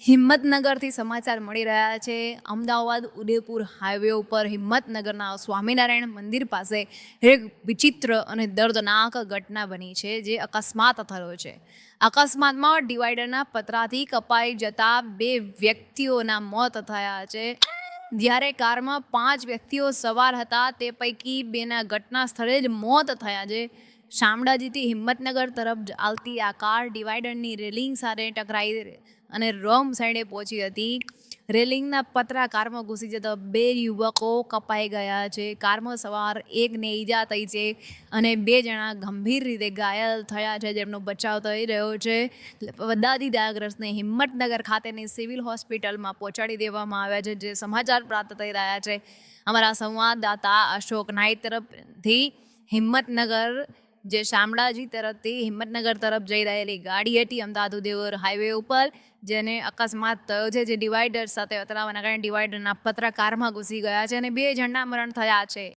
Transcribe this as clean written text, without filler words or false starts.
હિંમતનગરથી સમાચાર મળી રહ્યા છે. અમદાવાદ ઉદયપુર હાઈવે ઉપર હિંમતનગરના સ્વામિનારાયણ મંદિર પાસે એક વિચિત્ર અને દર્દનાક ઘટના બની છે, જે અકસ્માત થયો છે. અકસ્માતમાં ડિવાઈડરના પતરાથી કપાઈ જતા 2 વ્યક્તિઓના મોત થયા છે, જ્યારે કારમાં 5 વ્યક્તિઓ સવાર હતા. તે પૈકી 2ના ઘટના સ્થળે જ મોત થયા છે. શામળાજીથી હિંમતનગર તરફ ચાલતી આ કાર ડિવાઈડરની રેલિંગ સાથે ટકરાઈ અને રોંગ સાઈડે પહોંચી હતી. રેલિંગના પતરા કારમાં ઘૂસી જતા 2 યુવકો કપાઈ ગયા છે. કારમાં સવાર એકને ઈજા થઈ છે અને 2 જણા ગંભીર રીતે ઘાયલ થયા છે, જેમનો બચાવ થઈ રહ્યો છે. બધા ઇજાગ્રસ્તને હિંમતનગર ખાતેની સિવિલ હોસ્પિટલમાં પહોંચાડી દેવામાં આવ્યા છે, જે સમાચાર પ્રાપ્ત થઈ રહ્યા છે. અમારા સંવાદદાતા અશોક નાઈક તરફથી હિંમતનગર જે શામળાજી તરફથી હિંમતનગર તરફ જઈ રહેલી ગાડી હતી અમદાવાદ ઉદયપુર હાઈવે ઉપર, જેને અકસ્માત થયો છે, જે ડિવાઈડર સાથે અથડાવાના કારણે ડિવાઈડરના પતરા કારમાં ઘૂસી ગયા છે અને 2 જણના મરણ થયા છે.